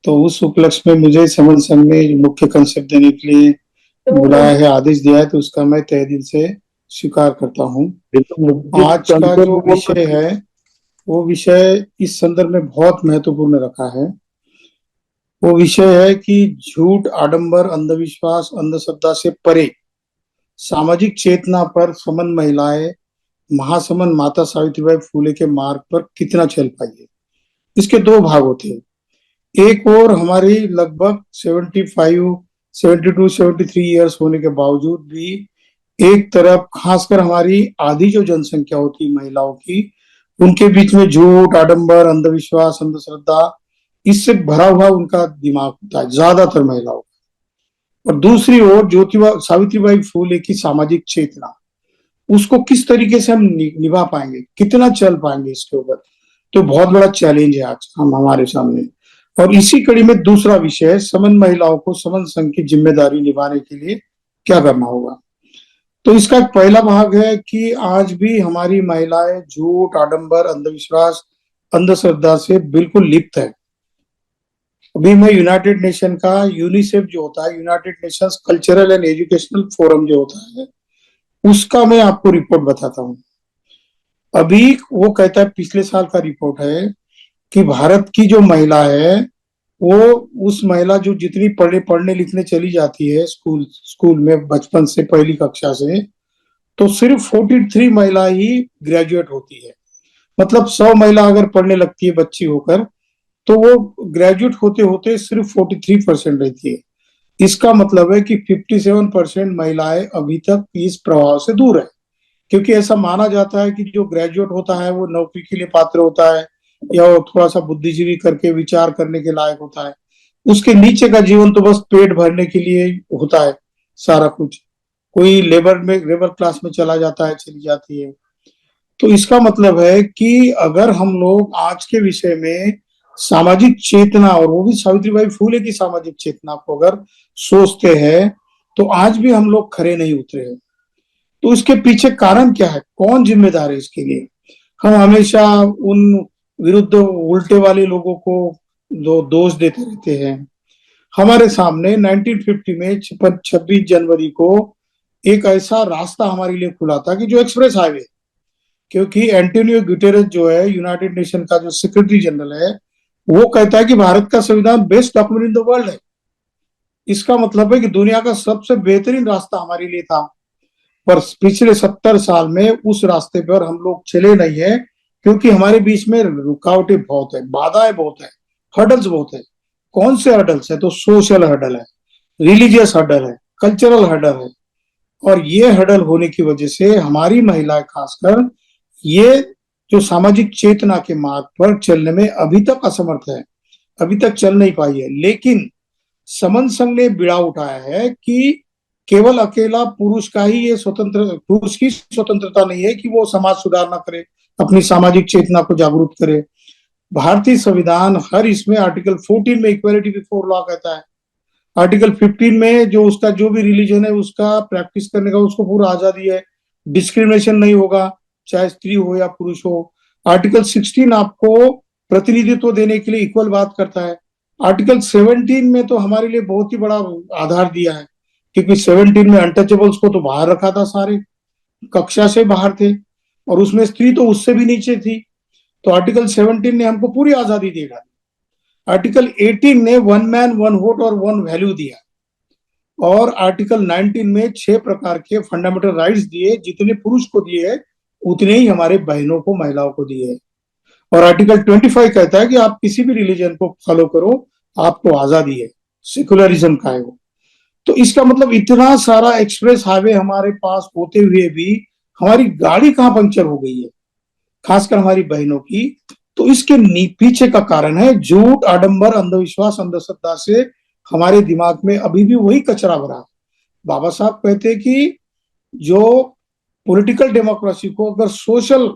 तो उस उपलक्ष्य में मुझे समन संघ ने मुख्य कंसेप्ट देने के लिए बुलाया है, आदेश दिया है, तो उसका मैं तहे दिल से स्वीकार करता हूँ। आज का जो विषय है वो विषय इस संदर्भ में बहुत महत्वपूर्ण रखा है। वो विषय है कि झूठ, आडंबर, अंधविश्वास, अंधश्रद्धा से परे सामाजिक चेतना पर समन महिलाएं महासमन माता सावित्रीबाई फूले के मार्ग पर कितना चल पाई है। इसके दो भाग होते हैं। एक और हमारी लगभग 72-73 ईयर्स होने के बावजूद भी एक तरफ खासकर हमारी आधी जो जनसंख्या होती है महिलाओं की, उनके बीच में झूठ, आडंबर, अंधविश्वास, अंधश्रद्धा इससे भरा हुआ उनका दिमाग होता है ज्यादातर महिलाओं। और दूसरी ओर ज्योतिबा सावित्रीबाई फूले की सामाजिक चेतना, उसको किस तरीके से हम निभा पाएंगे, कितना चल पाएंगे, इसके ऊपर तो बहुत बड़ा चैलेंज है आज हम हमारे सामने। और इसी कड़ी में दूसरा विषय है समन महिलाओं को समन संघ की जिम्मेदारी निभाने के लिए क्या करना होगा। तो इसका एक पहला भाग है कि आज भी हमारी महिलाएं झूठ, आडंबर, अंधविश्वास, अंधश्रद्धा से बिल्कुल लिप्त है। अभी मैं यूनाइटेड नेशन का यूनिसेफ जो होता है, United Nations cultural and educational forum जो होता है, उसका मैं आपको रिपोर्ट बताता हूँ। अभी वो कहता है, पिछले साल का रिपोर्ट है कि भारत की जो महिला है वो उस महिला जो जितनी पढ़ने लिखने चली जाती है स्कूल में बचपन से, पहली कक्षा से, तो सिर्फ 43 महिला ही ग्रेजुएट होती है। मतलब 100 महिला अगर पढ़ने लगती है बच्ची होकर, तो वो ग्रेजुएट होते होते सिर्फ 43% रहती है। इसका मतलब है कि 57% महिलाएं अभी तक इस प्रभाव से दूर है। क्योंकि ऐसा माना जाता है कि जो ग्रेजुएट होता है वो नौकरी के लिए पात्र होता है, या वो थोड़ा सा बुद्धिजीवी करके विचार करने के लायक होता है। उसके नीचे का जीवन तो बस पेट भरने के लिए होता है सारा कुछ। कोई लेबर क्लास में चला जाता है, चली जाती है। तो इसका मतलब है कि अगर हम लोग आज के विषय में सामाजिक चेतना, और वो भी सावित्रीबाई फूले की सामाजिक चेतना को अगर सोचते हैं, तो आज भी हम लोग खरे नहीं उतरे हैं। तो इसके पीछे कारण क्या है, कौन जिम्मेदार है इसके लिए। हम हमेशा उन विरुद्ध उल्टे वाले लोगों को दोष देते रहते हैं। हमारे सामने 1950 में 26 जनवरी को एक ऐसा रास्ता हमारे लिए खुला था कि जो एक्सप्रेस हाईवे, क्योंकि एंटोनियो गुटेरेस जो है यूनाइटेड नेशन का जो सेक्रेटरी जनरल है, वो कहता है कि भारत का संविधान best document in the world है। इसका मतलब है कि दुनिया का सबसे बेहतरीन रास्ता हमारे लिए था। पर पिछले 70 साल में उस रास्ते पर हम लोग चले नहीं है, क्योंकि हमारे बीच में रुकावटें बहुत है, बाधाएं बहुत है, हर्डल्स बहुत है। कौन से हर्डल्स है, तो सोशल हर्डल है, रिलीजियस हर्डल है, कल्चरल हर्डल है। और ये हर्डल होने की वजह से हमारी महिलाएं खासकर ये जो सामाजिक चेतना के मार्ग पर चलने में अभी तक असमर्थ है, अभी तक चल नहीं पाई है। लेकिन समन संघ ने बीड़ा उठाया है कि केवल अकेला पुरुष का ही ये पुरुष की स्वतंत्रता नहीं है कि वो समाज सुधार ना करे, अपनी सामाजिक चेतना को जागरूक करे। भारतीय संविधान हर इसमें आर्टिकल 14 में इक्वालिटी बिफोर लॉ कहता है। आर्टिकल 15 में जो उसका जो भी रिलीजन है उसका प्रैक्टिस करने का उसको पूरा आजादी है, डिस्क्रिमिनेशन नहीं होगा, चाहे स्त्री हो या पुरुष हो। आर्टिकल 16 आपको प्रतिनिधित्व देने के लिए इक्वल बात करता है। आर्टिकल 17 में तो हमारे लिए बहुत ही बड़ा आधार दिया है, क्योंकि 17 में अनटचेबल्स को तो बाहर रखा था, सारे कक्षा से बाहर थे, और उसमें स्त्री तो उससे भी नीचे थी। तो आर्टिकल 17 ने हमको पूरी आजादी दे डाली। आर्टिकल 18 ने वन मैन वन वोट और वन वैल्यू दिया, और आर्टिकल 19 में 6 प्रकार के फंडामेंटल राइट्स दिए, जितने पुरुष को दिए उतने ही हमारे बहनों को, महिलाओं को दिए। और आर्टिकल 25 कहता है कि आप किसी भी रिलीजन को फॉलो करो, आपको आजादी है, सेकुलरिज्म का है वो। तो इसका मतलब इतना सारा एक्सप्रेस हाईवे हमारे पास होते हुए भी हमारी गाड़ी कहाँ पंक्चर हो गई है, खासकर हमारी बहनों की। तो इसके पीछे का कारण है झूठ, आडंबर, अंधविश्वास, अंधश्रद्धा से हमारे दिमाग में अभी भी वही कचरा भरा। बाबा साहब कहते हैं कि जो पॉलिटिकल डेमोक्रेसी को अगर सोशल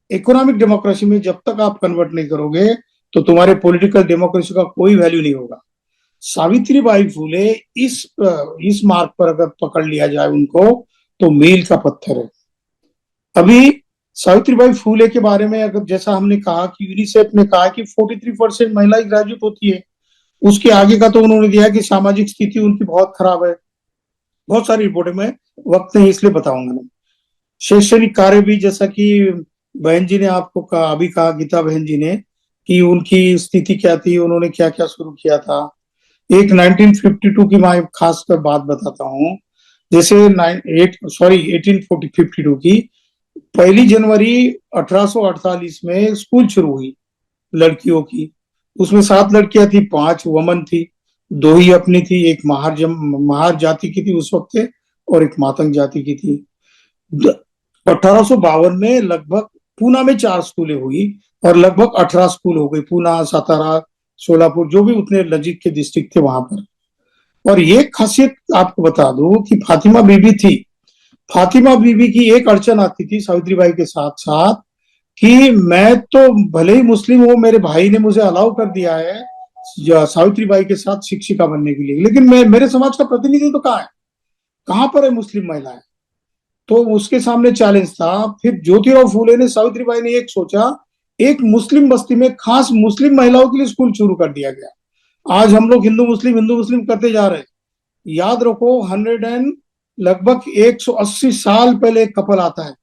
इकोनॉमिक डेमोक्रेसी में जब तक आप कन्वर्ट नहीं करोगे, तो तुम्हारे पॉलिटिकल डेमोक्रेसी का कोई वैल्यू नहीं होगा। सावित्रीबाई फूले इस मार्ग पर अगर पकड़ लिया जाए उनको, तो मील का पत्थर है। अभी सावित्रीबाई फूले के बारे में अगर जैसा हमने कहा कि यूनिसेफ ने कहा कि 43% महिलाएं ग्रेजुएट होती है, उसके आगे का तो उन्होंने दिया कि सामाजिक स्थिति उनकी बहुत खराब है, बहुत सारी रिपोर्टें, मैं वक्त नहीं इसलिए बताऊंगा नहीं। शैक्षणिक कार्य भी, जैसा कि बहन जी ने आपको कहा, अभी कहा गीता बहन जी ने, कि उनकी स्थिति क्या थी, उन्होंने क्या क्या शुरू किया था। एक 1952 की मैं खास कर बात बताता हूँ। जैसे 1852 की 1 जनवरी 1848 में स्कूल शुरू हुई लड़कियों की। उसमें 7 लड़कियां थी, 5 वमन थी। दो ही अपनी थी, एक महार जाति की थी उस वक्त के, और एक मातंग जाति की थी। 1852 में लगभग पूना में 4 स्कूलें हुई, और लगभग 18 स्कूल हो गई, पूना, सातारा, सोलापुर, जो भी उतने नजीक के डिस्ट्रिक्ट थे वहां पर। और ये खासियत आपको बता दूं कि फातिमा बीबी थी। फातिमा बीबी की एक अड़चन आती थी सावित्री बाई के साथ साथ, कि मैं तो भले ही मुस्लिम हूं, मेरे भाई ने मुझे अलाउ कर दिया है सावित्री बाई के साथ शिक्षिका बनने के लिए, लेकिन मैं, मेरे समाज का प्रतिनिधित्व तो कहाँ है, कहाँ पर है मुस्लिम महिलाएं। तो उसके सामने चैलेंज था। फिर ज्योतिराव फूले ने, सावित्री बाई ने एक सोचा, एक मुस्लिम बस्ती में खास मुस्लिम महिलाओं के लिए स्कूल शुरू कर दिया गया। आज हम लोग हिंदू मुस्लिम करते जा रहे हैं। याद रखो, 100 एंड लगभग 180 साल पहले एक कपल आता है,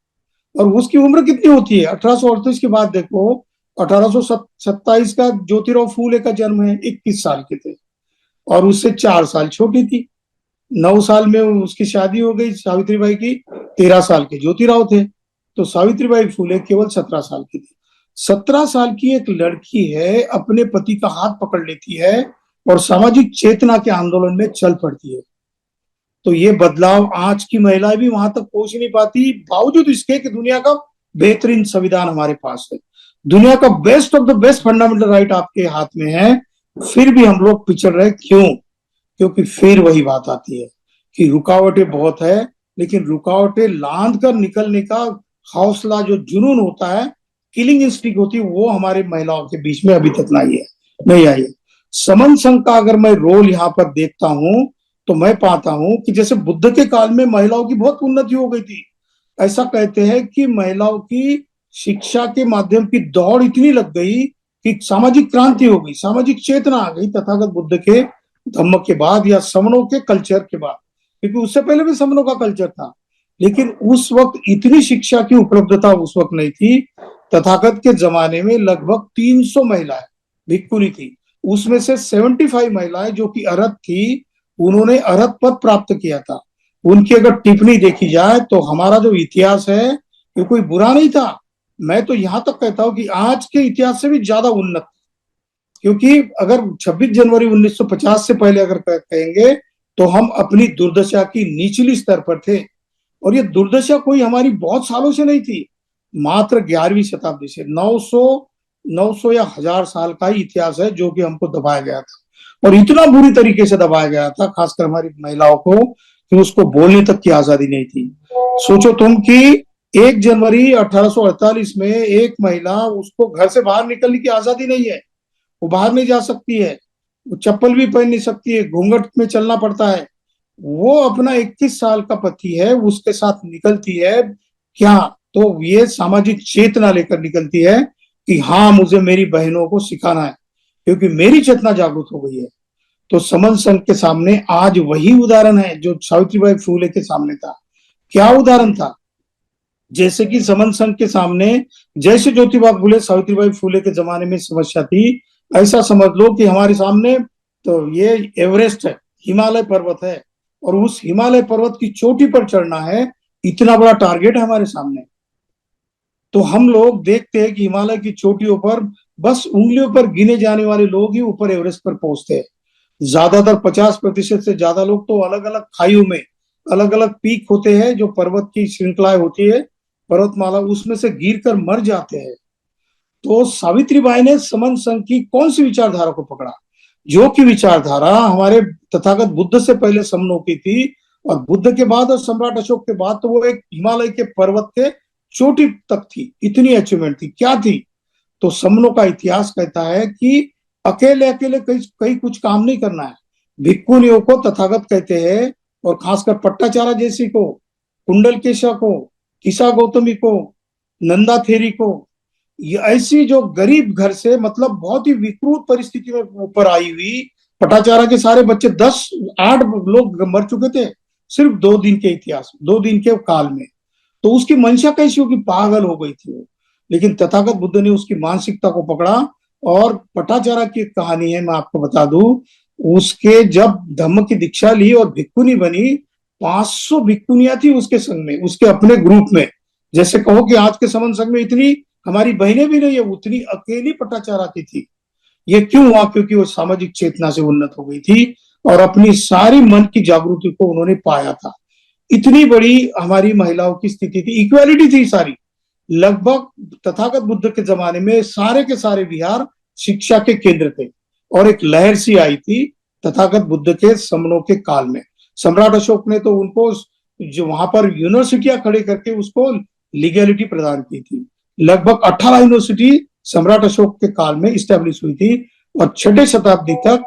और उसकी उम्र कितनी होती है? 1838 के बाद देखो, 1827 का ज्योतिराव फूले का जन्म है, 21 साल के थे, और उससे 4 साल छोटी थी। 9 साल में उसकी शादी हो गई सावित्रीबाई की। 13 साल के ज्योतिराव थे। तो सावित्रीबाई फूले केवल 17 साल की थी। 17 साल की एक लड़की है, अपने पति का हाथ पकड़ लेती है और सामाजिक चेतना के आंदोलन में चल पड़ती है। तो ये बदलाव आज की महिलाएं भी वहां तक पहुंच नहीं पाती, बावजूद इसके कि दुनिया का बेहतरीन संविधान हमारे पास है, दुनिया का best of the best fundamental right आपके हाथ में है, फिर भी हम लोग पिछड़ रहे। क्यों? क्योंकि फिर वही बात आती है कि रुकावटें बहुत है, लेकिन रुकावटें लांद कर निकलने का हौसला, जो जुनून होता है, किलिंग इंस्टिंक्ट होती है, वो हमारे महिलाओं के बीच में अभी तक नहीं आई है। समन संघ का अगर मैं रोल यहाँ पर देखता हूँ, तो मैं पाता हूँ कि जैसे बुद्ध के काल में महिलाओं की बहुत उन्नति हो गई थी। ऐसा कहते हैं कि महिलाओं की शिक्षा के माध्यम की दौड़ इतनी लग गई कि सामाजिक क्रांति हो गई, सामाजिक चेतना आ गई तथागत बुद्ध के धम्म के बाद, या समनों के कल्चर के बाद, क्योंकि उससे पहले भी समनों का कल्चर था। लेकिन उस वक्त इतनी शिक्षा की उपलब्धता उस वक्त नहीं थी। तथागत के जमाने में लगभग 300 महिलाएं भिक्खुनी थी। उसमें से 75 महिलाएं जो कि अरहत थी, उन्होंने अरहत पद प्राप्त किया था। उनकी अगर टिप्पणी देखी जाए तो हमारा जो इतिहास है, ये कोई बुरा नहीं था। मैं तो यहां तक कहता हूं कि आज के इतिहास से भी ज्यादा उन्नत, क्योंकि अगर 26 जनवरी 1950 से पहले अगर कहेंगे, तो हम अपनी दुर्दशा की निचली स्तर पर थे। और ये दुर्दशा कोई हमारी बहुत सालों से नहीं थी, मात्र 11वीं शताब्दी से। 900 या 1000 साल का ही इतिहास है जो कि हमको दबाया गया था, और इतना बुरी तरीके से दबाया गया था, खासकर हमारी महिलाओं को, कि उसको बोलने तक की आजादी नहीं थी। सोचो तुम कि 1 जनवरी 1848 में एक महिला, उसको घर से बाहर निकलने की आजादी नहीं है, वो बाहर नहीं जा सकती है, वो चप्पल भी पहन नहीं सकती है, घूंघट में चलना पड़ता है। वो अपना 21 साल का पति है, उसके साथ निकलती है। क्या? तो ये सामाजिक चेतना लेकर निकलती है कि हाँ, मुझे मेरी बहनों को सिखाना है, क्योंकि मेरी चेतना जागृत हो गई है। तो समन संघ के सामने आज वही उदाहरण है जो सावित्रीबाई फूले के सामने था। क्या उदाहरण था? जैसे कि समन संघ के सामने, जैसे ज्योतिबा फूले सावित्रीबाई फूले के जमाने में समस्या थी, ऐसा समझ लो कि हमारे सामने तो ये एवरेस्ट है, हिमालय पर्वत है, और उस हिमालय पर्वत की चोटी पर चढ़ना है, इतना बड़ा टारगेट है हमारे सामने। तो हम लोग देखते हैं कि हिमालय की चोटियों पर बस उंगलियों पर गिने जाने वाले लोग ही ऊपर एवरेस्ट पर पहुंचते हैं। ज्यादातर 50% से ज्यादा लोग तो अलग अलग खाइयों में, अलग अलग पीक होते हैं, जो पर्वत की श्रृंखलाएं होती है, पर्वतमाला, उसमें से गिर कर मर जाते हैं। तो सावित्रीबाई ने समन संघ की कौन सी विचारधारा को पकड़ा? जो कि विचारधारा हमारे तथागत बुद्ध से पहले समनों की थी, और बुद्ध के बाद और सम्राट अशोक के बाद तो वो एक हिमालय के पर्वत के चोटी तक थी। इतनी अचीवमेंट थी। क्या थी? तो समनों का इतिहास कहता है कि अकेले अकेले कई कई कुछ काम नहीं करना है। भिक्खुनियों को तथागत कहते हैं, और खासकर पट्टाचारा जैसी को, कुंडल केशा को, किसा गौतमी को, नंदा थेरी को, ये ऐसी जो गरीब घर से, मतलब बहुत ही विकृत परिस्थिति में ऊपर आई हुई पटाचारा के सारे बच्चे 10-8 लोग मर चुके थे सिर्फ 2 दिन के इतिहास, 2 दिन के काल में। तो उसकी मंशा कैसी होगी, पागल हो गई थी वो। लेकिन तथागत बुद्ध ने उसकी मानसिकता को पकड़ा। और पटाचारा की एक कहानी है, मैं आपको बता दूं। उसके जब धम्म की दीक्षा ली और भिक्खुनी बनी, 500 भिक्खुनियां थी उसके संग में, उसके अपने ग्रुप में। जैसे कहो कि आज के समन संघ में इतनी हमारी बहनें भी नहीं है, उतनी अकेली पटाचारा की थी। ये क्यों हुआ? क्योंकि वो सामाजिक चेतना से उन्नत हो गई थी और अपनी सारी मन की जागृति को उन्होंने पाया था। इतनी बड़ी हमारी महिलाओं की स्थिति थी, इक्वालिटी थी सारी। लगभग तथागत बुद्ध के जमाने में सारे के सारे विहार शिक्षा के केंद्र थे। और एक लहर सी आई थी तथागत बुद्ध के समनों के काल में। सम्राट अशोक ने तो उनको जो वहां पर यूनिवर्सिटियां खड़े करके उसको लीगैलिटी प्रदान की थी। लगभग 18 यूनिवर्सिटी सम्राट अशोक के काल में स्टैब्लिश हुई थी। और 6वीं शताब्दी तक,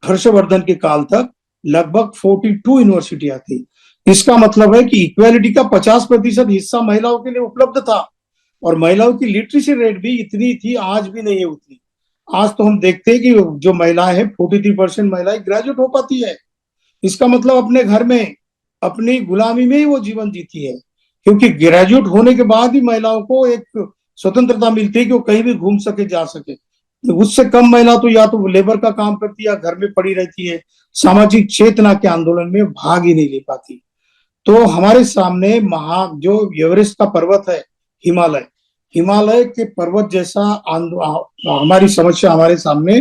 हर्षवर्धन के काल तक, लगभग 42 यूनिवर्सिटियां थी। इसका मतलब है कि इक्वालिटी का 50% हिस्सा महिलाओं के लिए उपलब्ध था। और महिलाओं की लिटरेसी रेट भी इतनी थी, आज भी नहीं है उतनी। आज तो हम देखते हैं कि जो महिलाएं हैं, 43% महिलाएं ग्रेजुएट हो पाती है। इसका मतलब अपने घर में, अपनी गुलामी में ही वो जीवन जीती है। क्योंकि ग्रेजुएट होने के बाद ही महिलाओं को एक स्वतंत्रता मिलती है कि वो कहीं भी घूम सके, जा सके। तो उससे कम महिला तो या तो लेबर का काम करती है या घर में पड़ी रहती है, सामाजिक चेतना के आंदोलन में भाग ही नहीं ले पाती। तो हमारे सामने जो एवरेस्ट का पर्वत है, हिमालय, हिमालय के पर्वत जैसा हमारी समस्या हमारे सामने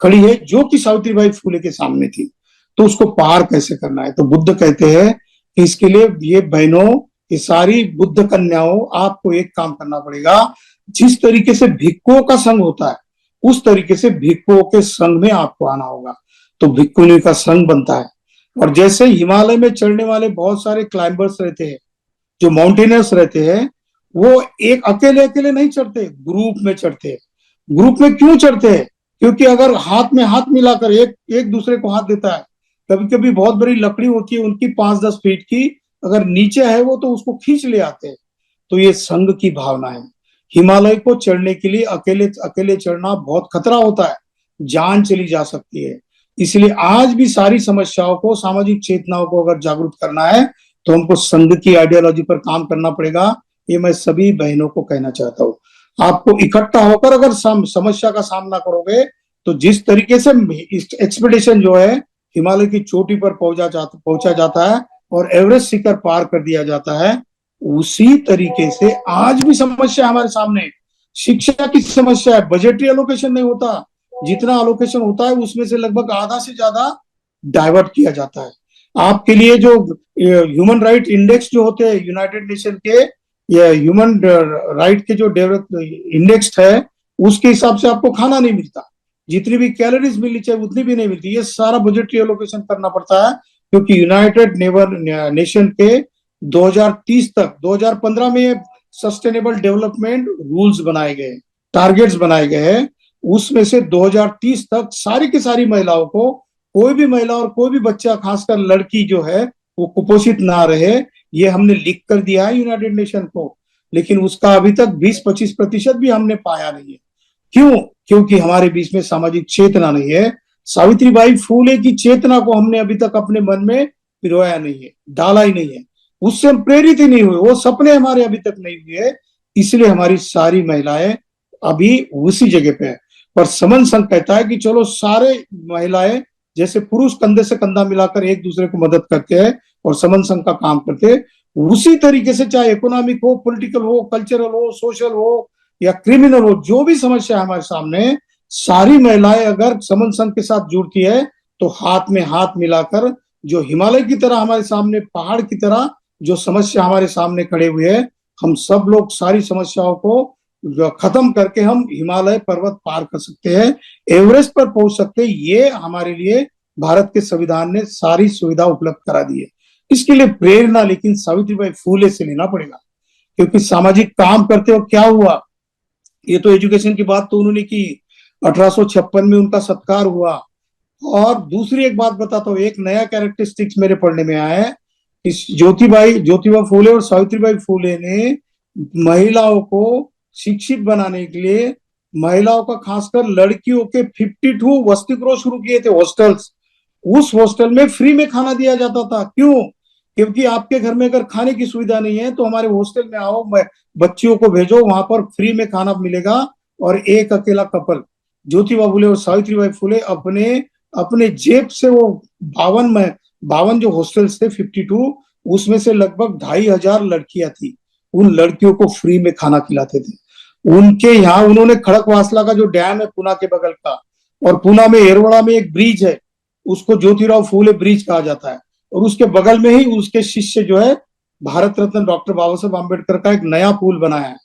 खड़ी है, जो कि सावित्रीबाई फुले के सामने थी। तो उसको पार कैसे करना है? तो बुद्ध कहते हैं कि इसके लिए ये बहनों, ये सारी बुद्ध कन्याओं, आपको एक काम करना पड़ेगा। जिस तरीके से भिक्षुओं का संघ होता है, उस तरीके से भिक्षुओं के संघ में आपको आना होगा। तो भिक्षुणी का संघ बनता है। और जैसे हिमालय में चढ़ने वाले बहुत सारे क्लाइंबर्स रहते हैं, जो माउंटेनियर्स रहते हैं, वो एक अकेले अकेले नहीं चढ़ते, ग्रुप में चढ़ते हैं। ग्रुप में क्यों चढ़ते हैं? क्योंकि अगर हाथ में हाथ मिलाकर एक एक दूसरे को हाथ देता है, कभी कभी बहुत बड़ी लकड़ी होती है उनकी 5-10 फीट की, अगर नीचे है वो तो उसको खींच ले आते हैं। तो ये संघ की भावना है। हिमालय को चढ़ने के लिए अकेले अकेले चढ़ना बहुत खतरा होता है, जान चली जा सकती है। इसलिए आज भी सारी समस्याओं को, सामाजिक चेतनाओं को अगर जागरूक करना है, तो हमको संघ की आइडियोलॉजी पर काम करना पड़ेगा। ये मैं सभी बहनों को कहना चाहता हूँ। आपको इकट्ठा होकर अगर समस्या का सामना करोगे, तो जिस तरीके से एक्सपेडिशन जो है हिमालय की चोटी पर पहुंचा जाता है और एवरेस्ट शिखर पार कर दिया जाता है, उसी तरीके से आज भी समस्या हमारे सामने। शिक्षा की समस्या है, बजटरी एलोकेशन नहीं होता। जितना एलोकेशन होता है उसमें से लगभग आधा से ज्यादा डाइवर्ट किया जाता है। आपके लिए जो ह्यूमन राइट इंडेक्स जो होते हैं यूनाइटेड नेशन के, या ह्यूमन राइट के जो डेवलप इंडेक्स है, उसके हिसाब से आपको खाना नहीं मिलता। जितनी भी कैलोरीज मिलनी चाहिए उतनी भी नहीं मिलती। ये सारा बजटरी एलोकेशन करना पड़ता है, क्योंकि यूनाइटेड नेशन के 2030 तक, 2015 में सस्टेनेबल डेवलपमेंट रूल्स बनाए गए, टारगेट्स बनाए गए हैं। उसमें से 2030 तक सारी की सारी महिलाओं को, कोई भी महिला और कोई भी बच्चा, खासकर लड़की जो है, वो कुपोषित ना रहे, ये हमने लिख कर दिया है यूनाइटेड नेशन को। लेकिन उसका अभी तक 20-25% भी हमने पाया नहीं है। क्यों? क्योंकि हमारे बीच में सामाजिक चेतना नहीं है। सावित्रीबाई फूले की चेतना को हमने अभी तक अपने मन में पिरोया नहीं है, डाला ही नहीं है, उससे हम प्रेरित ही नहीं हुए, वो सपने हमारे अभी तक नहीं हुए। इसलिए हमारी सारी महिलाएं अभी उसी जगह पे है। पर समन संघ कहता है कि चलो सारे महिलाएं जैसे पुरुष कंधे से कंधा मिलाकर एक दूसरे को मदद करते हैं और समन संघ का काम करते हैं, उसी तरीके से चाहे इकोनॉमिक हो, पॉलिटिकल हो, कल्चरल हो, सोशल हो या क्रिमिनल हो, जो भी समस्या है हमारे सामने, सारी महिलाएं अगर समन संघ के साथ जुड़ती है, तो हाथ में हाथ मिलाकर, जो हिमालय की तरह हमारे सामने, पहाड़ की तरह जो समस्या हमारे सामने खड़े हुए है, हम सब लोग सारी समस्याओं को खत्म करके हम हिमालय पर्वत पार कर सकते हैं, एवरेस्ट पर पहुंच सकते हैं। ये हमारे लिए भारत के संविधान ने सारी सुविधा उपलब्ध करा दी है। इसके लिए प्रेरणा लेकिन सावित्रीबाई फूले से लेना पड़ेगा। क्योंकि सामाजिक काम करते हो क्या हुआ, ये तो एजुकेशन की बात तो उन्होंने की, 1856 में उनका सत्कार हुआ। और दूसरी एक बात बताता हूँ, एक नया कैरेक्टरिस्टिक्स मेरे पढ़ने में आया है। इस ज्योतिबा फूले और सावित्रीबाई फूले ने महिलाओं को शिक्षित बनाने के लिए महिलाओं का, खासकर लड़कियों के 52 वसति गृह शुरू किए थे, हॉस्टल्स। उस हॉस्टल में फ्री में खाना दिया जाता था। क्यों? क्योंकि आपके घर में अगर खाने की सुविधा नहीं है तो हमारे हॉस्टल में आओ, बच्चियों को भेजो, वहां पर फ्री में खाना मिलेगा। और एक अकेला कपल, ज्योतिबा फुले और सावित्रीबाई फुले, अपने अपने जेब से वो 52 जो हॉस्टल्स थे 52, उसमें से लगभग 2,500 लड़कियां थी, उन लड़कियों को फ्री में खाना खिलाते थे। उनके यहाँ उन्होंने खड़कवासला का जो डैम है पुणे के बगल का, और पुणे में एरवड़ा में एक ब्रिज है, उसको ज्योतिराव फूले ब्रिज कहा जाता है। और उसके बगल में ही उसके शिष्य जो है, भारत रत्न डॉक्टर बाबा साहब आम्बेडकर का एक नया पुल बनाया है।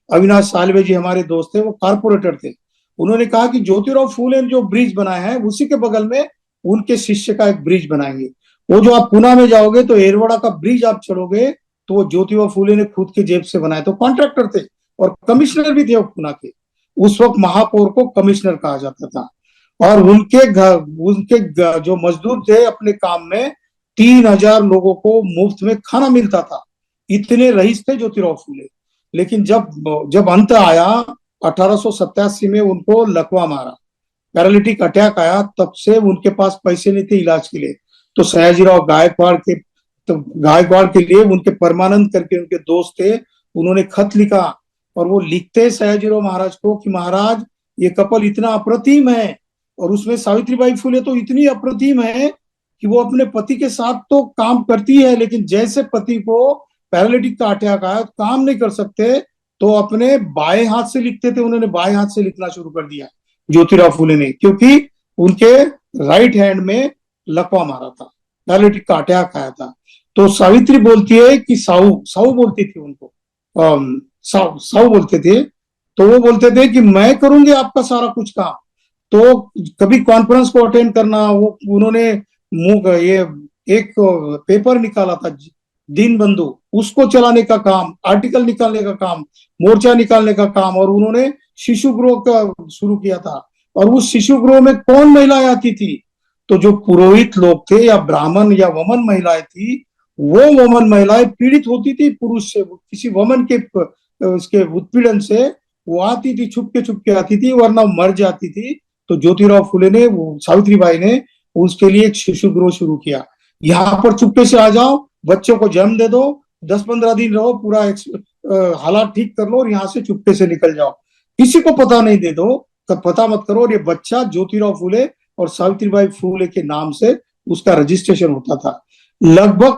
अविनाश सालवे जी हमारे दोस्त थे, वो कारपोरेटर थे। उन्होंने कहा कि ज्योतिराव फूले ने जो ब्रिज बनाया है उसी के बगल में उनके शिष्य का एक ब्रिज बनाएंगे। वो जो आप पुणे में जाओगे तो एरवड़ा का ब्रिज आप चढ़ोगे तो वो ज्योतिबा फूले ने खुद के जेब से बनाया। तो कॉन्ट्रैक्टर थे और कमिश्नर भी थे वो पुणे के। उस वक्त महापौर को कमिश्नर कहा जाता था। और उनके जो मजदूर थे अपने काम में, 3,000 लोगों को मुफ्त में खाना मिलता था। इतने रईस थे ज्योतिराव फूले। लेकिन जब जब अंत आया 1887 में, उनको लकवा मारा, पैरालिटिक अटैक आया, तब से उनके पास पैसे नहीं थे इलाज के लिए। तो सयाजीराव गायकवाड़ के तो गायकवाड़ के लिए उनके परमानंद करके उनके दोस्त थे, उन्होंने खत लिखा। और वो लिखते सयाजीराव महाराज को कि महाराज, ये कपल इतना अप्रतिम है, और उसमें सावित्रीबाई फुले तो इतनी अप्रतिम है कि वो अपने पति के साथ तो काम करती है, लेकिन जैसे पति को पैरालिटिक का अटैक आया, काम नहीं कर सकते, तो अपने बाएं हाथ से लिखते थे। उन्होंने बाएं हाथ से लिखना शुरू कर दिया ज्योतिराव फुले ने, क्योंकि उनके राइट हैंड में लकवा मारा था, पैरालिटिक का अटैक आया था। तो सावित्री बोलती है कि साहू साहू बोलती थी उनको, साहू साहू बोलते थे। तो वो बोलते थे कि मैं करूंगी आपका सारा कुछ काम। तो कभी कॉन्फ्रेंस को अटेंड करना, वो उन्होंने मुंह ये एक पेपर निकाला था दीन बंधु, उसको चलाने का काम, आर्टिकल निकालने का काम, मोर्चा निकालने का काम, और उन्होंने शिशु गृह का शुरू किया था। और उस शिशु गृह में कौन महिलाएं आती थी? तो जो पुरोहित लोग थे या ब्राह्मण या वमन महिलाएं थी, वो वमन महिलाएं पीड़ित होती थी पुरुष से, किसी वमन के उसके उत्पीड़न से वो आती थी, छुप के आती थी, वरना मर जाती थी। तो ज्योतिराव फुले ने, सावित्रीबाई ने उसके लिए एक शिशु गृह शुरू किया। यहाँ पर चुपके से आ जाओ, बच्चों को जन्म दे दो, 10-15 दिन रहो, पूरा हालात ठीक कर लो और यहाँ से चुपके से निकल जाओ, किसी को पता नहीं दे दो, पता मत करो। और ये बच्चा ज्योतिराव फुले और सावित्रीबाई फुले के नाम से उसका रजिस्ट्रेशन होता था। लगभग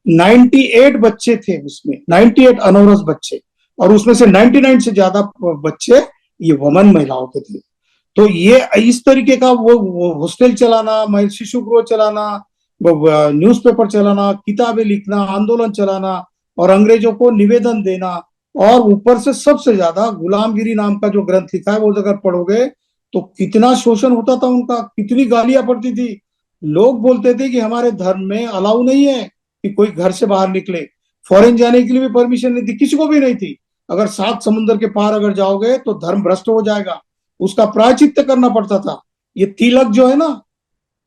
98 बच्चे थे उसमें, 98 अनौरस बच्चे, और उसमें से 99 से ज्यादा बच्चे ये वमन महिलाओं के थे। तो ये इस तरीके का वो हॉस्टल चलाना, शिशु गृह चलाना, न्यूज़पेपर चलाना, किताबें लिखना, आंदोलन चलाना, और अंग्रेजों को निवेदन देना, और ऊपर से सबसे ज्यादा गुलामगिरी नाम का जो ग्रंथ लिखा है, वो अगर पढ़ोगे तो कितना शोषण होता था उनका, कितनी गालियां पड़ती थी। लोग बोलते थे कि हमारे धर्म में अलाउ नहीं है कि कोई घर से बाहर निकले, फॉरेन जाने के लिए भी परमिशन नहीं थी, किसी को भी नहीं थी। अगर 7 समुद्र के पार अगर जाओगे तो धर्म भ्रष्ट हो जाएगा, उसका प्रायश्चित्त करना पड़ता था। ये तिलक जो है ना,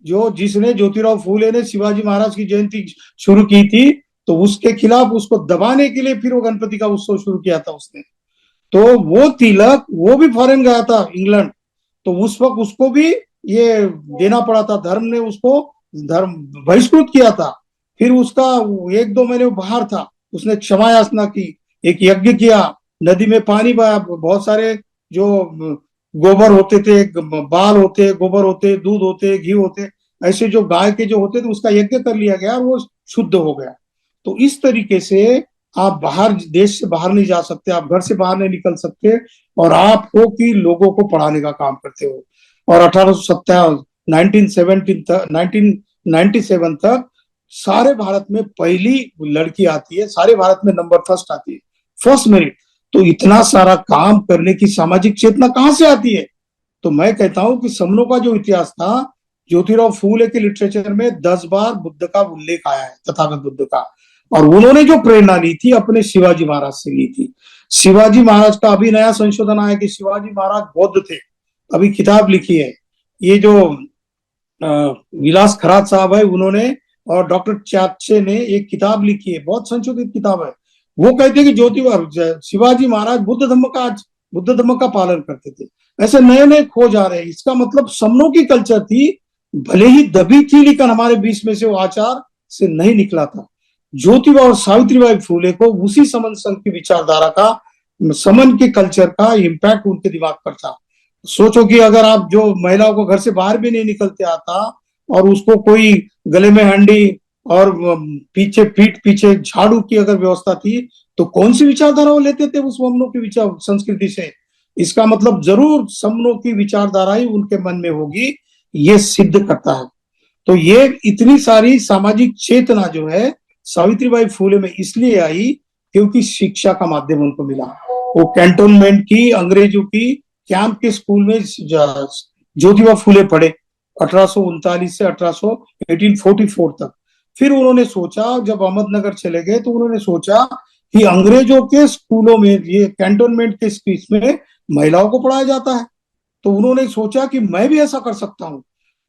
जो जिसने ज्योतिराव फूले ने शिवाजी महाराज की जयंती शुरू की थी, तो उसके खिलाफ उसको दबाने के लिए फिर वो गणपति का उत्सव शुरू किया था उसने। तो वो तिलक, वो भी फॉरेन गया था, इंग्लैंड, तो उस वक्त उसको भी ये देना पड़ा था, धर्म ने उसको धर्म बहिष्कृत किया था। फिर उसका 1-2 महीने वो बाहर था, उसने क्षमा याचना की, एक यज्ञ किया, नदी में पानी बहाया, बहुत सारे जो गोबर होते थे, बाल होते, गोबर होते, दूध होते, घी होते, ऐसे जो गाय के जो होते थे, उसका यज्ञ कर लिया गया, वो शुद्ध हो गया। तो इस तरीके से आप बाहर, देश से बाहर नहीं जा सकते, आप घर से बाहर नहीं निकल सकते, और आप हो कि लोगों को पढ़ाने का काम करते हो। और 1997 तक सारे भारत में पहली लड़की आती है, सारे भारत में नंबर फर्स्ट आती है, फर्स्ट मेरिट। तो इतना सारा काम करने की सामाजिक चेतना कहां से आती है? तो मैं कहता हूं कि समनों का जो इतिहास था, ज्योतिराव फूले के लिटरेचर में 10 बार बुद्ध का उल्लेख आया है, तथागत बुद्ध का। और उन्होंने जो प्रेरणा ली थी अपने शिवाजी महाराज से ली थी। शिवाजी महाराज का अभी नया संशोधन आया कि शिवाजी महाराज बौद्ध थे, अभी किताब लिखी है, ये जो विलास खरात साहब है उन्होंने, और डॉक्टर चाचे ने एक किताब लिखी है, बहुत संशोधित किताब है। वो कहते हैं कि शिवाजी महाराज बुद्ध धम्म का बुद्ध धर्म का पालन करते थे। ऐसे नए नए खोज आ रहे हैं। इसका मतलब समनों की कल्चर थी, भले ही दबी थी, लेकिन हमारे बीच में से वो आचार से नहीं निकला था। ज्योतिबा और सावित्रीबाई फूले को उसी समन संघ की विचारधारा का, समन के कल्चर का इम्पैक्ट उनके दिमाग पर था। सोचो कि अगर आप जो महिलाओं को घर से बाहर भी नहीं निकलते आता और उसको कोई गले में हंडी और पीछे पीठ पीछे झाड़ू की अगर व्यवस्था थी, तो कौन सी विचारधारा वो लेते थे उस समनों की विचार संस्कृति से। इसका मतलब जरूर समनों की विचारधारा ही उनके मन में होगी, ये सिद्ध करता है। तो ये इतनी सारी सामाजिक चेतना जो है सावित्रीबाई फूले में इसलिए आई क्योंकि शिक्षा का माध्यम उनको मिला। वो कैंटोनमेंट की, अंग्रेजों की कैंप के स्कूल में ज्योतिबा फूले पढ़े 1839 से 1844 तक। फिर उन्होंने सोचा, जब अहमदनगर चले गए तो उन्होंने सोचा कि अंग्रेजों के स्कूलों में, ये कैंटोनमेंट के इसमें महिलाओं को पढ़ाया जाता है, तो उन्होंने सोचा कि मैं भी ऐसा कर सकता हूँ।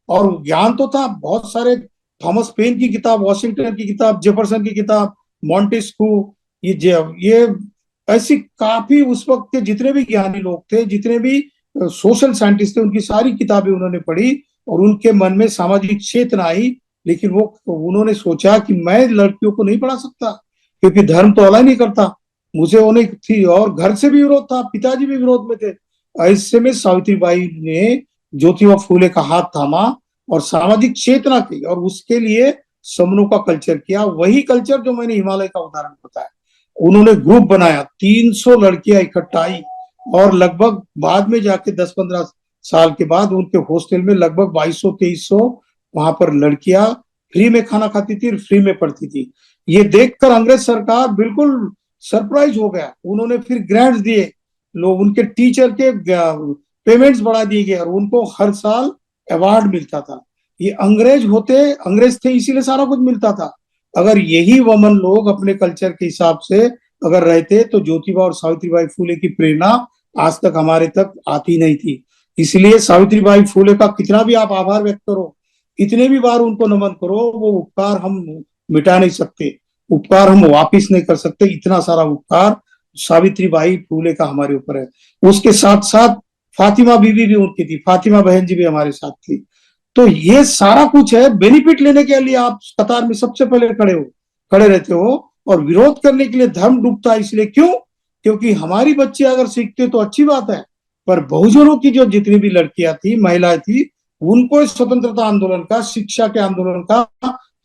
और ज्ञान तो था, बहुत सारे थॉमस पेन की किताब, वॉशिंगटन की किताब, जेफरसन की किताब, मॉन्टेस्क्यू, ये ऐसी काफी उस वक्त के जितने भी ज्ञानी लोग थे, जितने भी सोशल साइंटिस्ट थे, उनकी सारी किताबें उन्होंने पढ़ी और उनके मन में सामाजिक चेतना आई। लेकिन वो उन्होंने सोचा कि मैं लड़कियों को नहीं पढ़ा सकता, क्योंकि धर्म तो अलाउ नहीं करता, मुझे होने थी, और घर से भी विरोध था, पिताजी भी विरोध में थे। ऐसे में सावित्रीबाई ने ज्योतिबा फूले का हाथ थामा और सामाजिक चेतना की, और उसके लिए समनों का कल्चर किया, वही कल्चर जो मैंने हिमालय का उदाहरण बताया। उन्होंने ग्रुप बनाया, 300 लड़कियां इकट्ठा आई, और लगभग बाद में जाके 10-15 साल के बाद उनके हॉस्टल में लगभग 2200-2300 वहां पर लड़कियां फ्री में खाना खाती थी, फ्री में पढ़ती थी। ये देखकर अंग्रेज सरकार बिल्कुल सरप्राइज हो गया। उन्होंने फिर ग्रांट्स दिए, लोग उनके टीचर के पेमेंट्स बढ़ा दिए गए और उनको हर साल अवार्ड मिलता था। ये अंग्रेज थे इसीलिए सारा कुछ मिलता था। अगर यही वमन लोग अपने कल्चर के हिसाब से अगर रहते तो ज्योतिबा और सावित्रीबाई फूले की प्रेरणा आज तक हमारे तक आती नहीं थी। इसलिए सावित्रीबाई फूले का कितना भी आप आभार व्यक्त करो, इतने भी बार उनको नमन करो, वो उपकार हम मिटा नहीं सकते, उपकार हम वापिस नहीं कर सकते। इतना सारा उपकार सावित्रीबाई फूले का हमारे ऊपर है। उसके साथ साथ फातिमा बीवी भी उनकी थी, फातिमा बहन जी भी हमारे साथ थी। तो ये सारा कुछ है, बेनिफिट लेने के लिए आप कतार में सबसे पहले खड़े रहते हो, और विरोध करने के लिए धर्म डूबता है। इसलिए क्यों? क्योंकि हमारी बच्चे अगर सीखते तो अच्छी बात है, पर बहुजनों की जो जितनी भी लड़कियां थी, महिलाएं थी, उनको इस स्वतंत्रता आंदोलन का, शिक्षा के आंदोलन का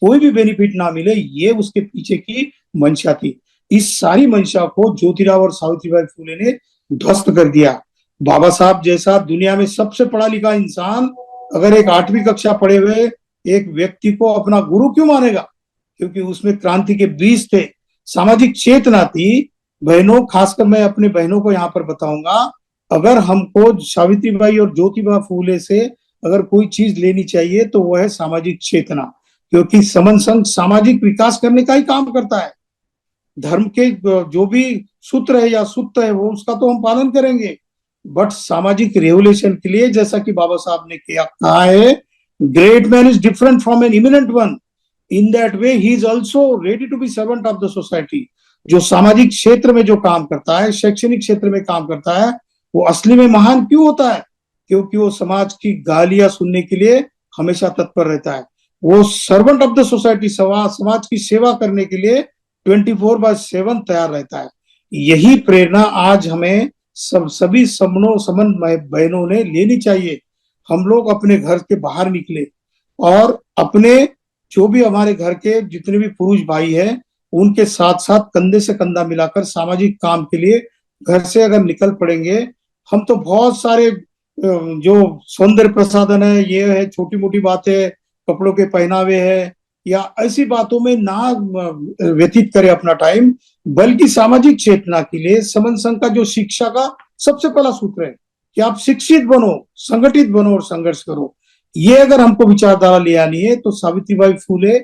कोई भी बेनिफिट ना मिले, ये उसके पीछे की मंशा थी। इस सारी मंशा को ज्योतिराव और सावित्रीबाई फूले ने ध्वस्त कर दिया। बाबा साहब जैसा दुनिया में सबसे पढ़ा लिखा इंसान अगर एक 8वीं कक्षा पढ़े हुए एक व्यक्ति को अपना गुरु क्यों मानेगा? क्योंकि उसमें क्रांति के बीज थे, सामाजिक चेतना थी। बहनों, खासकर मैं अपने बहनों को यहाँ पर बताऊंगा, अगर हमको सावित्रीबाई और ज्योतिबा फूले से अगर कोई चीज लेनी चाहिए तो वो है सामाजिक चेतना, क्योंकि समन संघ सामाजिक विकास करने का ही काम करता है। धर्म के जो भी सूत्र है या सूत्र है वो उसका तो हम पालन करेंगे, बट सामाजिक रेवोल्यूशन के लिए, जैसा कि बाबा साहब ने किया कहा है, great man is different from an eminent one, in that way he is also ready to be servant of the society. जो सामाजिक क्षेत्र में जो काम करता है, शैक्षणिक क्षेत्र में काम करता है, वो असली में महान क्यों होता है? क्योंकि वो समाज की गालियां सुनने के लिए हमेशा तत्पर रहता है। वो सर्वेंट ऑफ द सोसाइटी, समाज की सेवा करने के लिए 24/7 तैयार रहता है। यही प्रेरणा आज हमें सभी समन बहनों ने लेनी चाहिए। हम लोग अपने घर के बाहर निकले और अपने जो भी हमारे घर के जितने भी पुरुष भाई हैं, उनके साथ साथ कंधे से कंधा मिलाकर सामाजिक काम के लिए घर से अगर निकल पड़ेंगे। हम तो बहुत सारे जो सौंदर्य प्रसाधन है, ये है, छोटी मोटी बातें, कपड़ों के पहनावे है, या ऐसी बातों में ना व्यतीत करें अपना टाइम, बल्कि सामाजिक चेतना के लिए समन संघ का जो शिक्षा का सबसे पहला सूत्र है कि आप शिक्षित बनो, संगठित बनो और संघर्ष करो। ये अगर हमको विचारधारा ले आनी है तो सावित्रीबाई फूले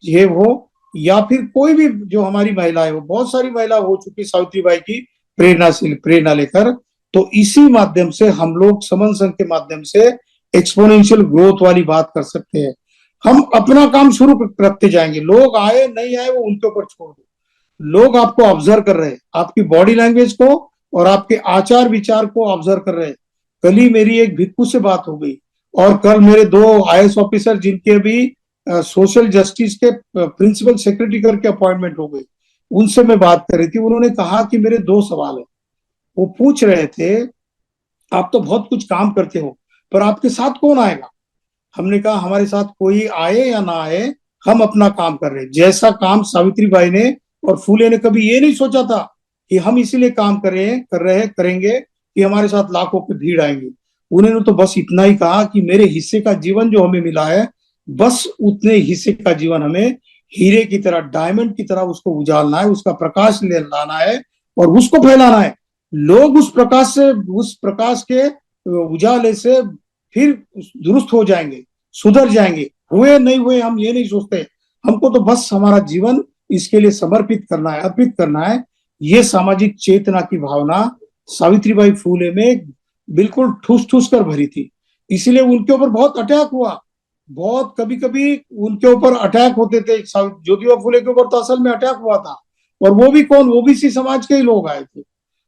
ये हो, या फिर कोई भी जो हमारी महिलाएं हो, बहुत सारी महिला हो चुकी सावित्रीबाई की प्रेरणा लेकर, तो इसी माध्यम से हम लोग समन संघ के माध्यम से एक्सपोनेंशियल ग्रोथ वाली बात कर सकते हैं। हम अपना काम शुरू रखते जाएंगे, लोग आए नहीं आए वो उनके ऊपर छोड़ दो। लोग आपको ऑब्जर्व कर रहे हैं, आपकी बॉडी लैंग्वेज को, और आपके आचार विचार को ऑब्जर्व कर रहे हैं। कल ही मेरी एक भिक्खू से बात हो गई, और कल मेरे दो आईएएस ऑफिसर जिनके भी सोशल जस्टिस के प्रिंसिपल सेक्रेटरी करके अपॉइंटमेंट हो गई, उनसे मैं बात कर रही थी। उन्होंने कहा कि मेरे दो सवाल है। वो पूछ रहे थे, आप तो बहुत कुछ काम करते हो, पर आपके साथ कौन आएगा? हमने कहा हमारे साथ कोई आए या ना आए, हम अपना काम कर रहे हैं। जैसा काम सावित्री बाई ने और फूले ने कभी ये नहीं सोचा था कि हम इसीलिए काम करेंगे कि हमारे साथ लाखों की भीड़ आएंगे। उन्होंने तो बस इतना ही कहा कि मेरे हिस्से का जीवन जो हमें मिला है, बस उतने हिस्से का जीवन हमें हीरे की तरह, डायमंड की तरह उसको उजालना है, उसका प्रकाश ले लाना है और उसको फैलाना है। लोग उस प्रकाश के उजाले से फिर दुरुस्त हो जाएंगे, सुधर जाएंगे। हुए नहीं हुए हम ये नहीं सोचते, हमको तो बस हमारा जीवन इसके लिए समर्पित करना है, अर्पित करना है। ये सामाजिक चेतना की भावना सावित्रीबाई फूले में बिल्कुल ठूस ठूस कर भरी थी। इसलिए उनके ऊपर बहुत अटैक हुआ। बहुत कभी कभी उनके ऊपर अटैक होते थे। ज्योतिबा फूले के ऊपर तो असल में अटैक हुआ था, और वो भी कौन, ओबीसी समाज के ही लोग आए थे,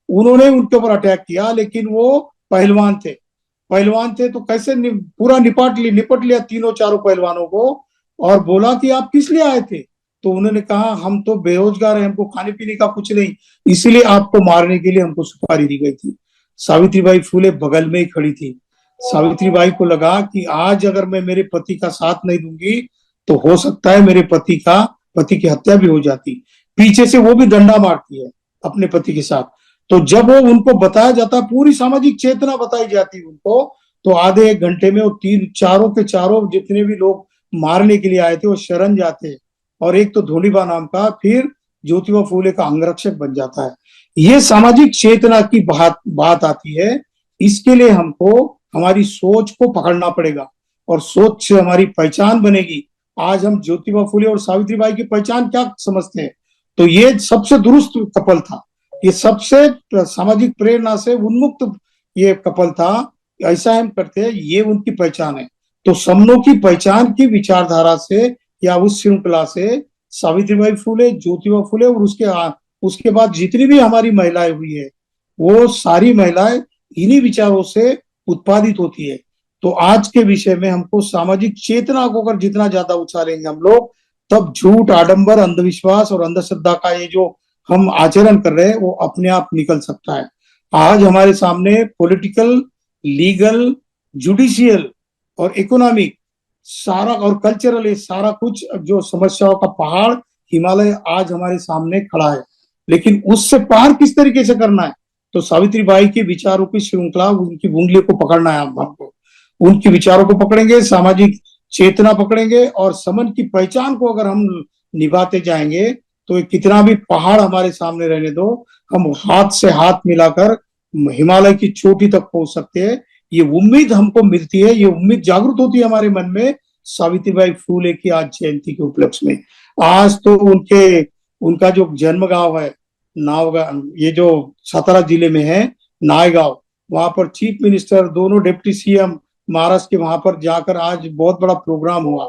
उन्होंने उनके ऊपर अटैक किया। लेकिन वो पहलवान थे तो कैसे पूरा निपट लिया तीनों चारों पहलवानों को, और बोला कि आप किस लिए आए थे? तो उन्होंने कहा हम तो बेरोजगार हैं, हमको खाने पीने का कुछ नहीं, इसीलिए आपको मारने के लिए हमको सुपारी दी गई थी। सावित्रीबाई फूले बगल में ही खड़ी थी। सावित्रीबाई को लगा कि आज अगर मैं मेरे पति का साथ नहीं दूंगी तो हो सकता है मेरे पति की हत्या भी हो जाती। पीछे से वो भी डंडा मारती है अपने पति के साथ। तो जब वो उनको बताया जाता, पूरी सामाजिक चेतना बताई जाती उनको, तो आधे एक घंटे में वो तीन चारों के चारों जितने भी लोग मारने के लिए आए थे वो शरण जाते, और एक तो धोनीबा नाम का फिर ज्योतिबा फूले का अंगरक्षक बन जाता है। ये सामाजिक चेतना की बात आती है। इसके लिए हमको हमारी सोच को पकड़ना पड़ेगा, और सोच से हमारी पहचान बनेगी। आज हम ज्योतिबा फूले और सावित्रीबाई की पहचान क्या समझते हैं? तो ये सबसे दुरुस्त कपल था, ये सबसे सामाजिक प्रेरणा से उन्मुक्त ये कपल था। ऐसा हम करते हैं, ये उनकी पहचान है। तो समनों की पहचान की विचारधारा से या उस श्रृंखला से सावित्रीबाई फूले, ज्योतिबा फूले और उसके बाद जितनी भी हमारी महिलाएं हुई है, वो सारी महिलाएं इन्हीं विचारों से उत्पादित होती है। तो आज के विषय में हमको सामाजिक चेतना को अगर जितना ज्यादा उछालेंगे हम लोग, तब झूठ, आडंबर, अंधविश्वास और अंधश्रद्धा का ये जो हम आचरण कर रहे हैं वो अपने आप निकल सकता है। आज हमारे सामने पॉलिटिकल, लीगल, जुडिशियल और इकोनॉमिक सारा और कल्चरल, ये सारा कुछ जो समस्याओं का पहाड़ हिमालय आज हमारे सामने खड़ा है। लेकिन उससे पार किस तरीके से करना है? तो सावित्रीबाई के विचारों की श्रृंखला, उनकी उंगली को पकड़ना है हमको। उनके विचारों को पकड़ेंगे, सामाजिक चेतना पकड़ेंगे, और समन की पहचान को अगर हम निभाते जाएंगे तो कितना भी पहाड़ हमारे सामने रहने दो, हम हाथ से हाथ मिलाकर हिमालय की चोटी तक पहुंच सकते हैं। ये उम्मीद हमको मिलती है, ये उम्मीद जागृत होती है हमारे मन में सावित्रीबाई फूले की आज जयंती के उपलक्ष्य में। आज तो उनका जो जन्म गांव है नावगांव, ये जो सतारा जिले में है नायगांव, वहां पर चीफ मिनिस्टर, दोनों डिप्टी सीएम महाराष्ट्र के वहां पर जाकर आज बहुत बड़ा प्रोग्राम हुआ।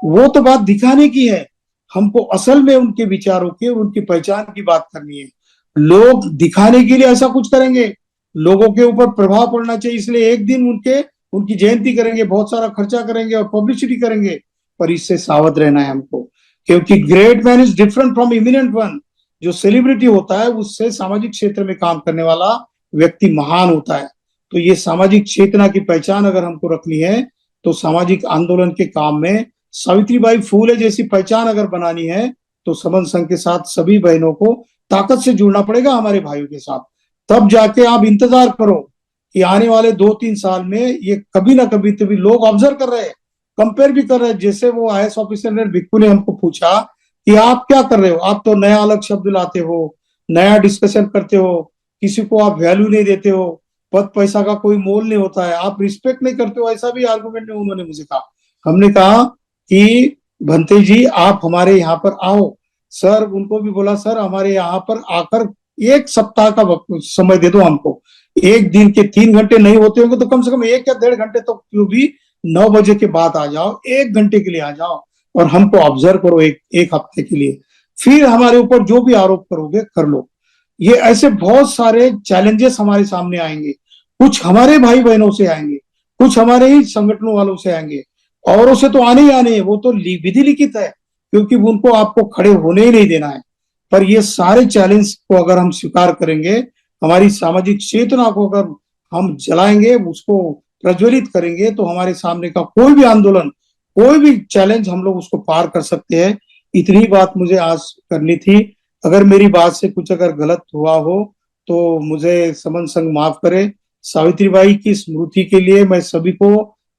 वो तो बात दिखाने की है, हमको असल में उनके विचारों की और उनकी पहचान की बात करनी है। लोग दिखाने के लिए ऐसा कुछ करेंगे, लोगों के ऊपर प्रभाव पड़ना चाहिए, इसलिए एक दिन उनकी जयंती करेंगे, बहुत सारा खर्चा करेंगे और पब्लिसिटी करेंगे। पर इससे सावध रहना है हमको, क्योंकि great man is different from eminent one. जो सेलिब्रिटी होता है उससे सामाजिक क्षेत्र में काम करने वाला व्यक्ति महान होता है। तो ये सामाजिक चेतना की पहचान अगर हमको रखनी है, तो सामाजिक आंदोलन के काम में सावित्रीबाई फूले जैसी पहचान अगर बनानी है, तो समन संघ के साथ सभी बहनों को ताकत से जुड़ना पड़ेगा, हमारे भाइयों के साथ। तब जाके आप इंतजार करो कि आने वाले 2-3 साल में ये कभी ना कभी तभी लोग ऑब्जर्व कर रहे हैं, कंपेयर भी कर रहे हैं। जैसे वो आईएएस ऑफिसर ने, भिक्खू ने हमको पूछा कि आप क्या कर रहे हो, आप तो नया अलग शब्द लाते हो, नया डिस्कशन करते हो, किसी को आप वैल्यू नहीं देते हो, पद पैसा का कोई मोल नहीं होता है, आप रिस्पेक्ट नहीं करते हो, ऐसा भी आर्गुमेंट उन्होंने मुझे कहा। हमने कहा कि भंते जी आप हमारे यहाँ पर आओ। सर, उनको भी बोला सर हमारे यहाँ पर आकर 1 सप्ताह का वक्त समय दे दो हमको। एक दिन के 3 घंटे नहीं होते होंगे तो कम से कम 1 या 1.5 घंटे तो क्यों भी 9 बजे के बाद आ जाओ, 1 घंटे के लिए आ जाओ और हमको ऑब्जर्व करो एक हफ्ते के लिए। फिर हमारे ऊपर जो भी आरोप करोगे कर लो। ये ऐसे बहुत सारे चैलेंजेस हमारे सामने आएंगे। कुछ हमारे भाई बहनों से आएंगे, कुछ हमारे ही संगठनों वालों से आएंगे, औरों से तो आने ही आने हैं, वो तो विधि लिखित है, क्योंकि उनको आपको खड़े होने ही नहीं देना है। पर ये सारे चैलेंज को अगर हम स्वीकार करेंगे, हमारी सामाजिक चेतना को अगर हम जलाएंगे, उसको प्रज्वलित करेंगे, तो हमारे सामने का कोई भी आंदोलन, कोई भी चैलेंज हम लोग उसको पार कर सकते हैं। इतनी बात मुझे आज करनी थी। अगर मेरी बात से कुछ अगर गलत हुआ हो तो मुझे समन संग माफ करे। सावित्रीबाई की स्मृति के लिए मैं सभी को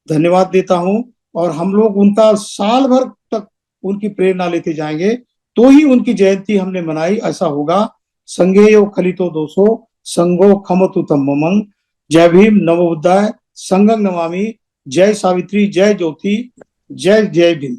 धन्यवाद देता हूं, और हम लोग उनका साल भर तक उनकी प्रेरणा लेते जाएंगे, तो ही उनकी जयंती हमने मनाई ऐसा होगा। संगेयो खलितो दोषो, संगो खमतु तम्ममं। जय भीम, नमो बुद्धाय, संगं नमामि। जय सावित्री, जय ज्योति, जय जय भीम।